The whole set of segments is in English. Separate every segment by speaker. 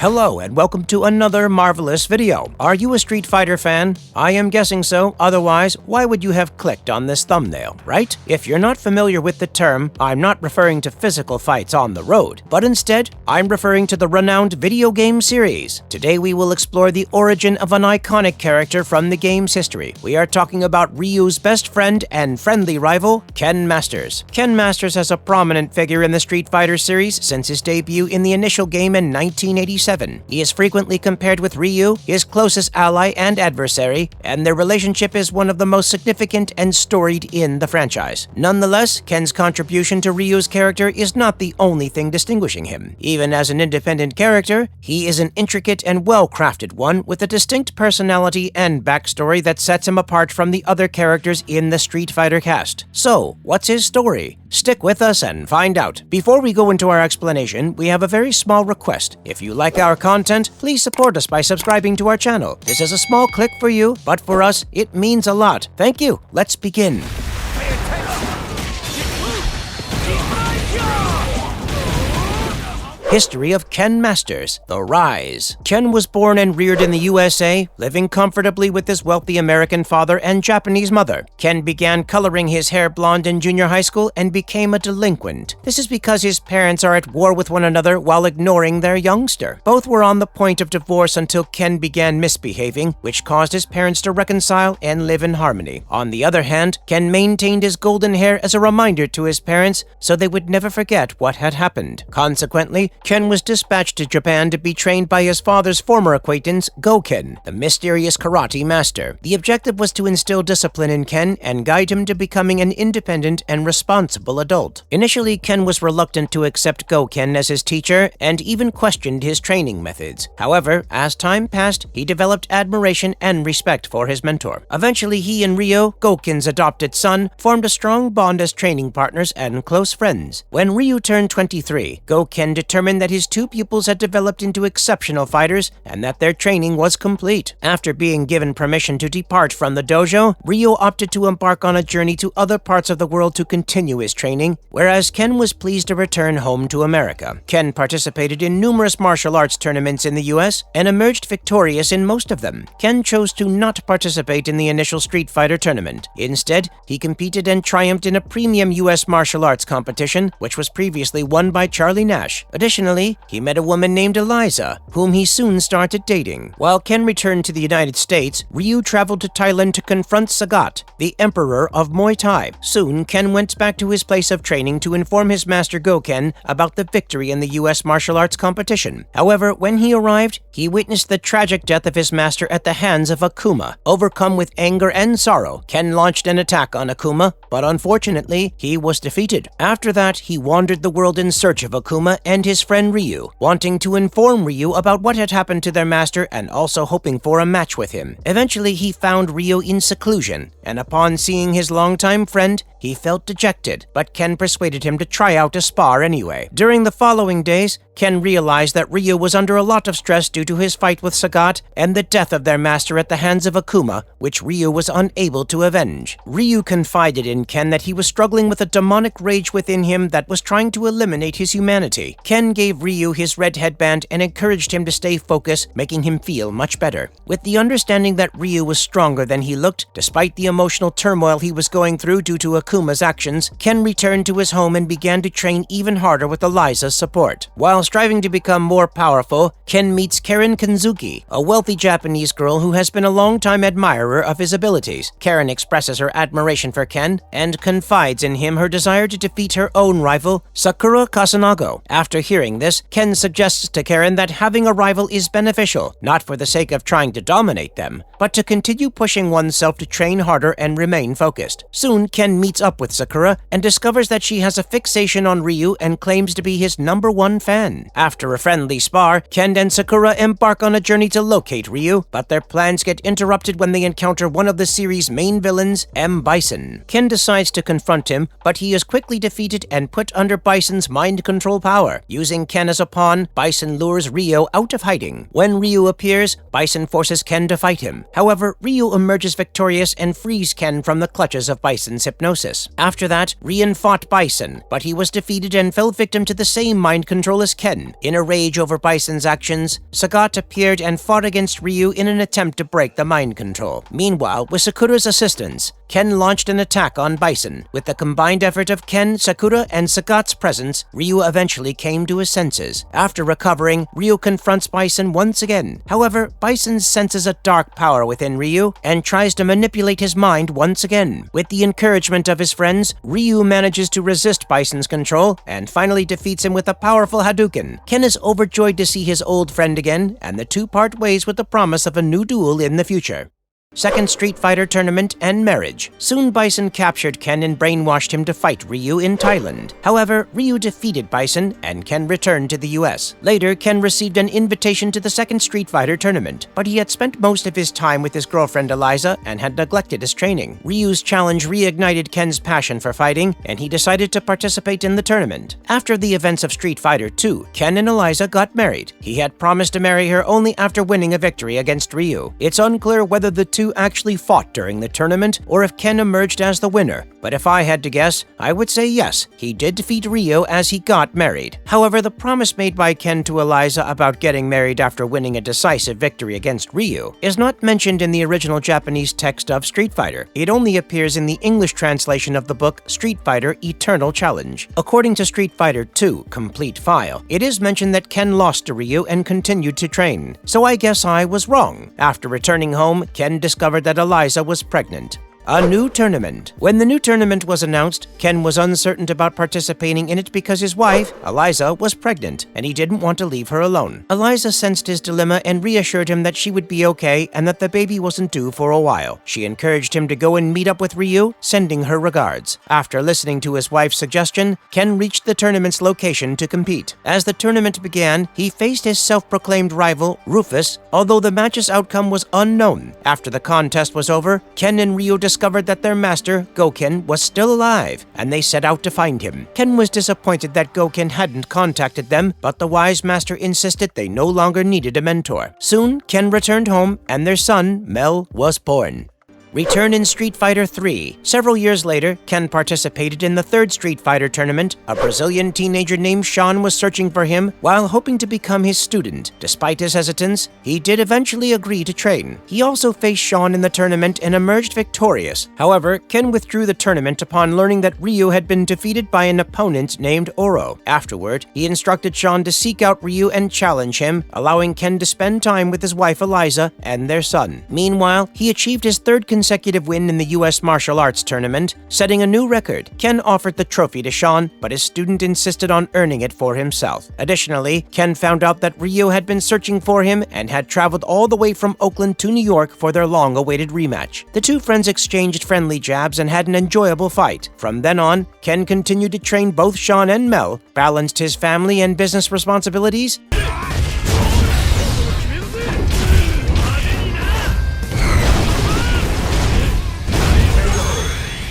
Speaker 1: Hello and welcome to another marvelous video. Are you a Street Fighter fan? I am guessing so, otherwise why would you have clicked on this thumbnail, right? If you're not familiar with the term, I'm not referring to physical fights on the road, but instead, I'm referring to the renowned video game series. Today we will explore the origin of an iconic character from the game's history. We are talking about Ryu's best friend and friendly rival, Ken Masters. Ken Masters has a prominent figure in the Street Fighter series since his debut in the initial game in 1987. He is frequently compared with Ryu, his closest ally and adversary, and their relationship is one of the most significant and storied in the franchise. Nonetheless, Ken's contribution to Ryu's character is not the only thing distinguishing him. Even as an independent character, he is an intricate and well-crafted one with a distinct personality and backstory that sets him apart from the other characters in the Street Fighter cast. So, what's his story? Stick with us and find out. Before we go into our explanation, we have a very small request. If you like our content, please support us by subscribing to our channel. This is a small click for you, but for us, it means a lot. Thank you. Let's begin. History of Ken Masters, The Rise. Ken was born and reared in the USA, living comfortably with his wealthy American father and Japanese mother. Ken began coloring his hair blonde in junior high school and became a delinquent. This is because his parents are at war with one another while ignoring their youngster. Both were on the point of divorce until Ken began misbehaving, which caused his parents to reconcile and live in harmony. On the other hand, Ken maintained his golden hair as a reminder to his parents so they would never forget what had happened. Consequently, Ken was dispatched to Japan to be trained by his father's former acquaintance, Goken, the mysterious karate master. The objective was to instill discipline in Ken and guide him to becoming an independent and responsible adult. Initially, Ken was reluctant to accept Goken as his teacher and even questioned his training methods. However, as time passed, he developed admiration and respect for his mentor. Eventually, he and Ryo, Goken's adopted son, formed a strong bond as training partners and close friends. When Ryu turned 23, Goken determined that his two pupils had developed into exceptional fighters and that their training was complete. After being given permission to depart from the dojo, Ryo opted to embark on a journey to other parts of the world to continue his training, whereas Ken was pleased to return home to America. Ken participated in numerous martial arts tournaments in the US and emerged victorious in most of them. Ken chose to not participate in the initial Street Fighter tournament. Instead, he competed and triumphed in a premium US martial arts competition, which was previously won by Charlie Nash. Additionally, he met a woman named Eliza, whom he soon started dating. While Ken returned to the United States, Ryu traveled to Thailand to confront Sagat, the emperor of Muay Thai. Soon, Ken went back to his place of training to inform his master Goken about the victory in the US martial arts competition. However, when he arrived, he witnessed the tragic death of his master at the hands of Akuma. Overcome with anger and sorrow, Ken launched an attack on Akuma, but unfortunately, he was defeated. After that, he wandered the world in search of Akuma and his friend Ryu, wanting to inform Ryu about what had happened to their master and also hoping for a match with him. Eventually, he found Ryu in seclusion, and upon seeing his longtime friend, he felt dejected, but Ken persuaded him to try out a spar anyway. During the following days, Ken realized that Ryu was under a lot of stress due to his fight with Sagat and the death of their master at the hands of Akuma, which Ryu was unable to avenge. Ryu confided in Ken that he was struggling with a demonic rage within him that was trying to eliminate his humanity. Ken gave Ryu his red headband and encouraged him to stay focused, making him feel much better. With the understanding that Ryu was stronger than he looked, despite the emotional turmoil he was going through due to Akuma's actions, Ken returned to his home and began to train even harder with Eliza's support. While striving to become more powerful, Ken meets Karen Kanzuki, a wealthy Japanese girl who has been a long-time admirer of his abilities. Karen expresses her admiration for Ken and confides in him her desire to defeat her own rival, Sakura Kasanago. After hearing this, Ken suggests to Karen that having a rival is beneficial, not for the sake of trying to dominate them, but to continue pushing oneself to train harder and remain focused. Soon, Ken meets up with Sakura and discovers that she has a fixation on Ryu and claims to be his #1 fan. After a friendly spar, Ken and Sakura embark on a journey to locate Ryu, but their plans get interrupted when they encounter one of the series' main villains, Bison. Ken decides to confront him, but he is quickly defeated and put under Bison's mind control power. Using Ken as a pawn, Bison lures Ryu out of hiding. When Ryu appears, Bison forces Ken to fight him. However, Ryu emerges victorious and frees Ken from the clutches of Bison's hypnosis. After that, Ryu fought Bison, but he was defeated and fell victim to the same mind control as Ken. In a rage over Bison's actions, Sagat appeared and fought against Ryu in an attempt to break the mind control. Meanwhile, with Sakura's assistance, Ken launched an attack on Bison. With the combined effort of Ken, Sakura, and Sagat's presence, Ryu eventually came to his senses. After recovering, Ryu confronts Bison once again. However, Bison senses a dark power within Ryu and tries to manipulate his mind once again. With the encouragement of his friends, Ryu manages to resist Bison's control and finally defeats him with a powerful Hadouken. Ken is overjoyed to see his old friend again, and the two part ways with the promise of a new duel in the future. Second Street Fighter Tournament and Marriage. Soon Bison captured Ken and brainwashed him to fight Ryu in Thailand. However, Ryu defeated Bison and Ken returned to the US. Later, Ken received an invitation to the Second Street Fighter Tournament, but he had spent most of his time with his girlfriend Eliza and had neglected his training. Ryu's challenge reignited Ken's passion for fighting, and he decided to participate in the tournament. After the events of Street Fighter II, Ken and Eliza got married. He had promised to marry her only after winning a victory against Ryu. It's unclear whether the two actually fought during the tournament or if Ken emerged as the winner, but if I had to guess, I would say yes, he did defeat Ryu as he got married. However, the promise made by Ken to Eliza about getting married after winning a decisive victory against Ryu is not mentioned in the original Japanese text of Street Fighter. It only appears in the English translation of the book Street Fighter Eternal Challenge. According to Street Fighter II Complete File, it is mentioned that Ken lost to Ryu and continued to train. So I guess I was wrong. After returning home, Ken discovered that Eliza was pregnant. A new tournament. When the new tournament was announced, Ken was uncertain about participating in it because his wife, Eliza, was pregnant, and he didn't want to leave her alone. Eliza sensed his dilemma and reassured him that she would be okay and that the baby wasn't due for a while. She encouraged him to go and meet up with Ryu, sending her regards. After listening to his wife's suggestion, Ken reached the tournament's location to compete. As the tournament began, he faced his self-proclaimed rival, Rufus, although the match's outcome was unknown. After the contest was over, Ken and Ryu discovered that their master, Goken, was still alive, and they set out to find him. Ken was disappointed that Goken hadn't contacted them, but the wise master insisted they no longer needed a mentor. Soon, Ken returned home, and their son, Mel, was born. Return in Street Fighter III. Several years later, Ken participated in the third Street Fighter tournament. A Brazilian teenager named Sean was searching for him while hoping to become his student. Despite his hesitance, he did eventually agree to train. He also faced Sean in the tournament and emerged victorious. However, Ken withdrew the tournament upon learning that Ryu had been defeated by an opponent named Oro. Afterward, he instructed Sean to seek out Ryu and challenge him, allowing Ken to spend time with his wife Eliza and their son. Meanwhile, he achieved his third consecutive win in the U.S. martial arts tournament, setting a new record. Ken offered the trophy to Sean, but his student insisted on earning it for himself. Additionally, Ken found out that Ryu had been searching for him and had traveled all the way from Oakland to New York for their long-awaited rematch. The two friends exchanged friendly jabs and had an enjoyable fight. From then on, Ken continued to train both Sean and Mel, balanced his family and business responsibilities,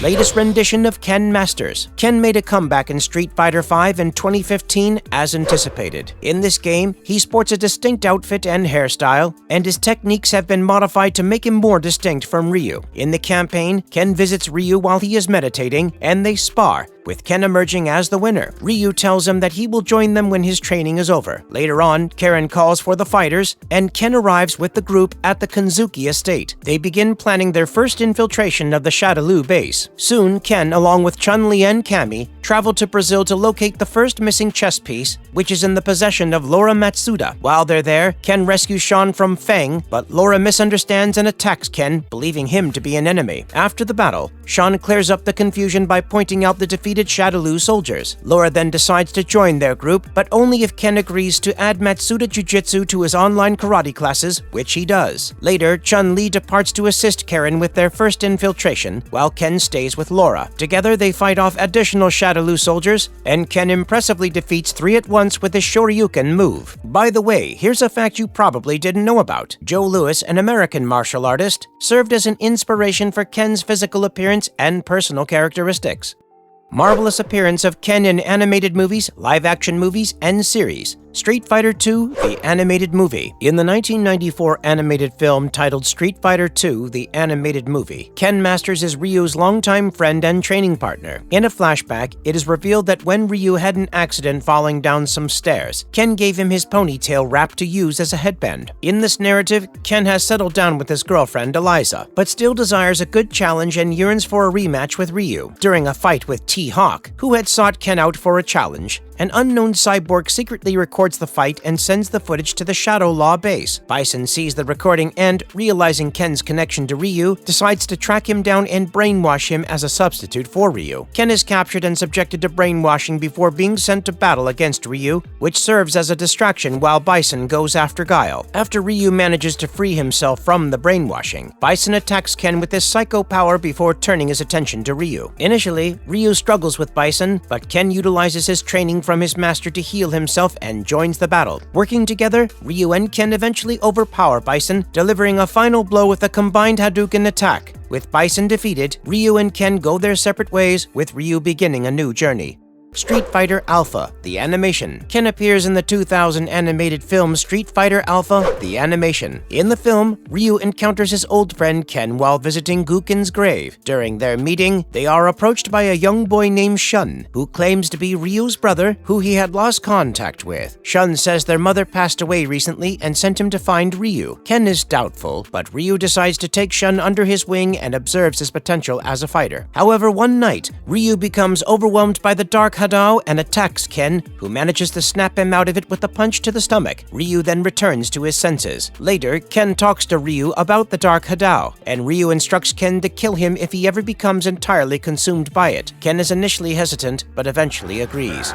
Speaker 1: latest rendition of Ken Masters. Ken made a comeback in Street Fighter V in 2015 as anticipated. In this game, he sports a distinct outfit and hairstyle, and his techniques have been modified to make him more distinct from Ryu. In the campaign, Ken visits Ryu while he is meditating, and they spar, with Ken emerging as the winner. Ryu tells him that he will join them when his training is over. Later on, Karen calls for the fighters, and Ken arrives with the group at the Kanzuki estate. They begin planning their first infiltration of the Shadaloo base. Soon, Ken, along with Chun-Li and Cammy, travel to Brazil to locate the first missing chess piece, which is in the possession of Laura Matsuda. While they're there, Ken rescues Sean from Feng, but Laura misunderstands and attacks Ken, believing him to be an enemy. After the battle, Sean clears up the confusion by pointing out the defeated Shadaloo soldiers. Laura then decides to join their group, but only if Ken agrees to add Matsuda Jiu-Jitsu to his online karate classes, which he does. Later, Chun-Li departs to assist Karen with their first infiltration, while Ken stays with Laura. Together, they fight off additional Shadaloo soldiers, and Ken impressively defeats 3 at once with his Shoryuken move. By the way, here's a fact you probably didn't know about. Joe Louis, an American martial artist, served as an inspiration for Ken's physical appearance and personal characteristics. Marvelous appearance of Ken in animated movies, live-action movies, and series. Street Fighter II, the animated movie. In the 1994 animated film titled Street Fighter II, the animated movie, Ken Masters is Ryu's longtime friend and training partner. In a flashback, it is revealed that when Ryu had an accident falling down some stairs, Ken gave him his ponytail wrap to use as a headband. In this narrative, Ken has settled down with his girlfriend, Eliza, but still desires a good challenge and yearns for a rematch with Ryu. During a fight with T-Hawk, who had sought Ken out for a challenge, an unknown cyborg secretly records the fight and sends the footage to the Shadow Law base. Bison sees the recording and, realizing Ken's connection to Ryu, decides to track him down and brainwash him as a substitute for Ryu. Ken is captured and subjected to brainwashing before being sent to battle against Ryu, which serves as a distraction while Bison goes after Guile. After Ryu manages to free himself from the brainwashing, Bison attacks Ken with his psycho power before turning his attention to Ryu. Initially, Ryu struggles with Bison, but Ken utilizes his training from his master to heal himself and joins the battle. Working together, Ryu and Ken eventually overpower Bison, delivering a final blow with a combined Hadouken attack. With Bison defeated, Ryu and Ken go their separate ways, with Ryu beginning a new journey. Street Fighter Alpha, the animation. Ken appears in the 2000 animated film Street Fighter Alpha, the animation. In the film, Ryu encounters his old friend Ken while visiting Guken's grave. During their meeting, they are approached by a young boy named Shun, who claims to be Ryu's brother, who he had lost contact with. Shun says their mother passed away recently and sent him to find Ryu. Ken is doubtful, but Ryu decides to take Shun under his wing and observes his potential as a fighter. However, one night, Ryu becomes overwhelmed by the Dark Hadao and attacks Ken, who manages to snap him out of it with a punch to the stomach. Ryu then returns to his senses. Later, Ken talks to Ryu about the Dark Hadao, and Ryu instructs Ken to kill him if he ever becomes entirely consumed by it. Ken is initially hesitant, but eventually agrees.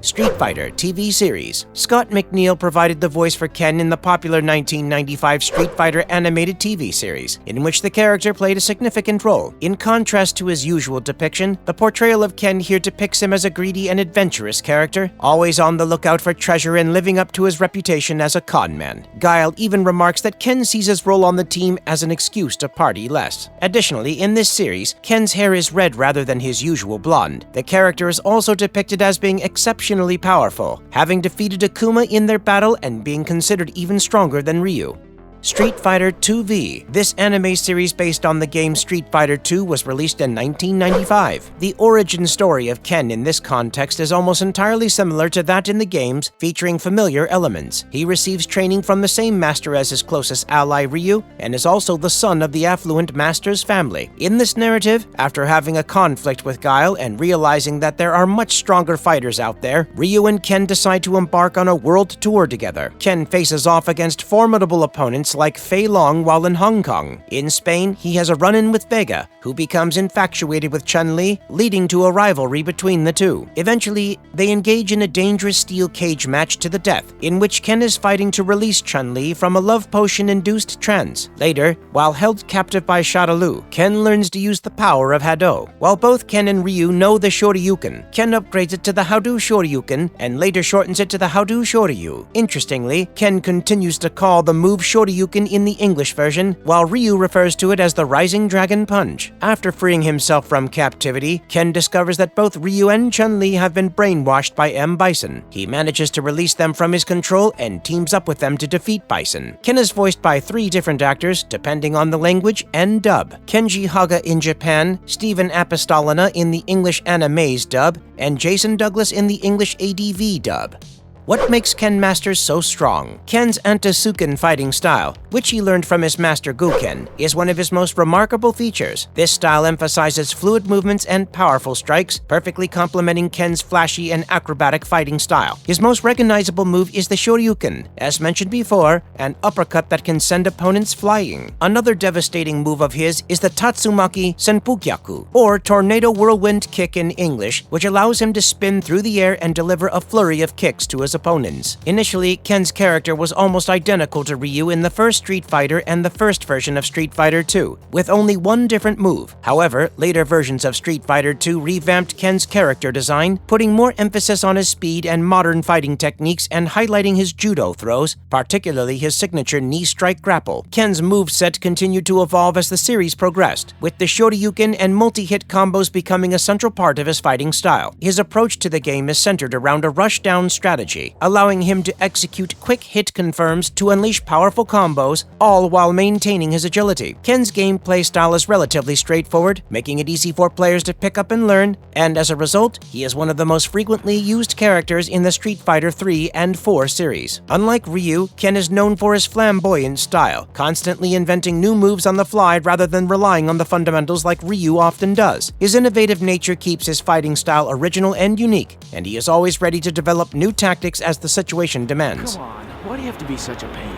Speaker 1: Street Fighter TV series. Scott McNeil provided the voice for Ken in the popular 1995 Street Fighter animated TV series, in which the character played a significant role. In contrast to his usual depiction, the portrayal of Ken here depicts him as a greedy and adventurous character, always on the lookout for treasure and living up to his reputation as a con man. Guile even remarks that Ken sees his role on the team as an excuse to party less. Additionally, in this series, Ken's hair is red rather than his usual blonde. The character is also depicted as being exceptionally powerful, having defeated Akuma in their battle and being considered even stronger than Ryu. Street Fighter 2V. This anime series based on the game Street Fighter 2 was released in 1995. The origin story of Ken in this context is almost entirely similar to that in the games, featuring familiar elements. He receives training from the same master as his closest ally Ryu, and is also the son of the affluent master's family. In this narrative, after having a conflict with Guile and realizing that there are much stronger fighters out there, Ryu and Ken decide to embark on a world tour together. Ken faces off against formidable opponents like Fei Long while in Hong Kong. In Spain, he has a run-in with Vega, who becomes infatuated with Chun-Li, leading to a rivalry between the two. Eventually, they engage in a dangerous steel cage match to the death, in which Ken is fighting to release Chun-Li from a love potion-induced trance. Later, while held captive by Shadaloo, Ken learns to use the power of Hadou. While both Ken and Ryu know the Shoryuken, Ken upgrades it to the Hadou Shoryuken and later shortens it to the Hadou Shoryu. Interestingly, Ken continues to call the move Shoryuken in the English version, while Ryu refers to it as the Rising Dragon Punch. After freeing himself from captivity, Ken discovers that both Ryu and Chun-Li have been brainwashed by M. Bison. He manages to release them from his control and teams up with them to defeat Bison. Ken is voiced by 3 different actors, depending on the language and dub. Kenji Haga in Japan, Stephen Apostolina in the English Animes dub, and Jason Douglas in the English ADV dub. What makes Ken Masters so strong? Ken's Antasuken fighting style, which he learned from his master Guken, is one of his most remarkable features. This style emphasizes fluid movements and powerful strikes, perfectly complementing Ken's flashy and acrobatic fighting style. His most recognizable move is the Shoryuken, as mentioned before, an uppercut that can send opponents flying. Another devastating move of his is the Tatsumaki Senpukyaku, or Tornado Whirlwind Kick in English, which allows him to spin through the air and deliver a flurry of kicks to his his opponents. Initially, Ken's character was almost identical to Ryu in the first Street Fighter and the first version of Street Fighter II, with only one different move. However, later versions of Street Fighter II revamped Ken's character design, putting more emphasis on his speed and modern fighting techniques and highlighting his judo throws, particularly his signature knee strike grapple. Ken's moveset continued to evolve as the series progressed, with the Shoryuken and multi-hit combos becoming a central part of his fighting style. His approach to the game is centered around a rush-down strategy, allowing him to execute quick hit confirms to unleash powerful combos, all while maintaining his agility. Ken's gameplay style is relatively straightforward, making it easy for players to pick up and learn, and as a result, he is one of the most frequently used characters in the Street Fighter 3 and 4 series. Unlike Ryu, Ken is known for his flamboyant style, constantly inventing new moves on the fly rather than relying on the fundamentals like Ryu often does. His innovative nature keeps his fighting style original and unique, and he is always ready to develop new tactics as the situation demands.
Speaker 2: Come on, why do you have to be such a pain?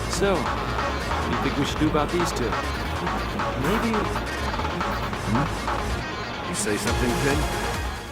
Speaker 2: So, what do you think we should do about these two? Maybe...
Speaker 3: You say something, Ken?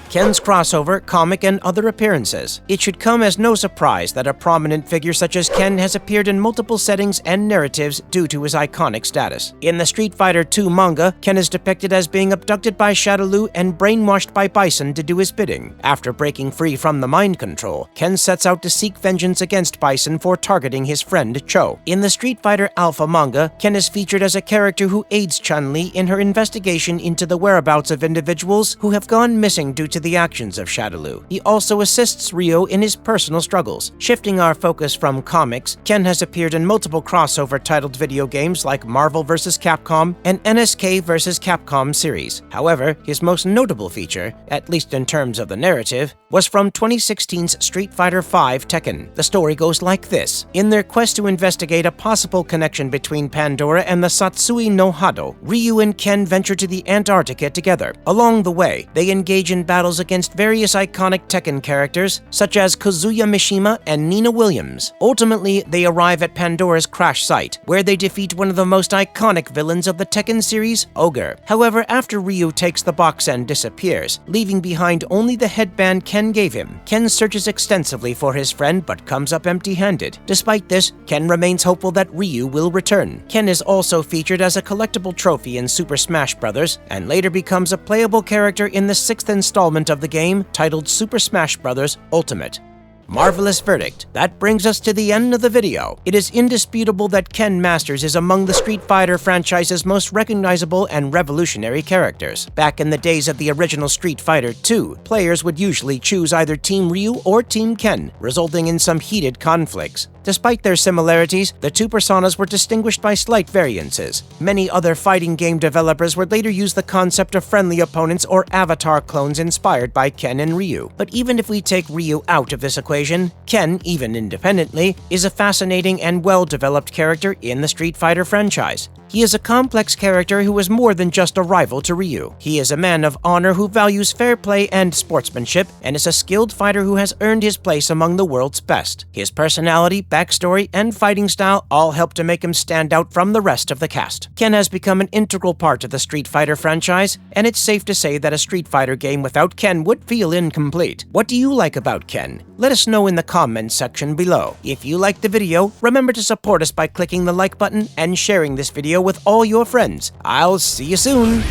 Speaker 1: Ken's crossover, comic, and other appearances. It should come as no surprise that a prominent figure such as Ken has appeared in multiple settings and narratives due to his iconic status. In the Street Fighter II manga, Ken is depicted as being abducted by Shadaloo and brainwashed by Bison to do his bidding. After breaking free from the mind control, Ken sets out to seek vengeance against Bison for targeting his friend Cho. In the Street Fighter Alpha manga, Ken is featured as a character who aids Chun-Li in her investigation into the whereabouts of individuals who have gone missing due to the actions of Shadaloo. He also assists Ryo in his personal struggles. Shifting our focus from comics, Ken has appeared in multiple crossover titled video games like Marvel vs. Capcom and NSK vs. Capcom series. However, his most notable feature, at least in terms of the narrative, was from 2016's Street Fighter V Tekken. The story goes like this. In their quest to investigate a possible connection between Pandora and the Satsui no Hado, Ryu and Ken venture to the Antarctica together. Along the way, they engage in battles against various iconic Tekken characters such as Kazuya Mishima and Nina Williams. Ultimately, they arrive at Pandora's crash site, where they defeat one of the most iconic villains of the Tekken series, Ogre. However, after Ryu takes the box and disappears, leaving behind only the headband Ken gave him, Ken searches extensively for his friend but comes up empty-handed. Despite this, Ken remains hopeful that Ryu will return. Ken is also featured as a collectible trophy in Super Smash Bros. And later becomes a playable character in the 6th installment of the game titled Super Smash Bros. Ultimate. Marvelous verdict. That brings us to the end of the video. It is indisputable that Ken Masters is among the Street Fighter franchise's most recognizable and revolutionary characters. Back in the days of the original Street Fighter II, players would usually choose either Team Ryu or Team Ken, resulting in some heated conflicts. Despite their similarities, the two personas were distinguished by slight variances. Many other fighting game developers would later use the concept of friendly opponents or avatar clones inspired by Ken and Ryu. But even if we take Ryu out of this equation, Ken, even independently, is a fascinating and well-developed character in the Street Fighter franchise. He is a complex character who is more than just a rival to Ryu. He is a man of honor who values fair play and sportsmanship, and is a skilled fighter who has earned his place among the world's best. His personality, backstory, and fighting style all help to make him stand out from the rest of the cast. Ken has become an integral part of the Street Fighter franchise, and it's safe to say that a Street Fighter game without Ken would feel incomplete. What do you like about Ken? Let us know in the comments section below. If you liked the video, remember to support us by clicking the like button and sharing this video with all your friends. I'll see you soon!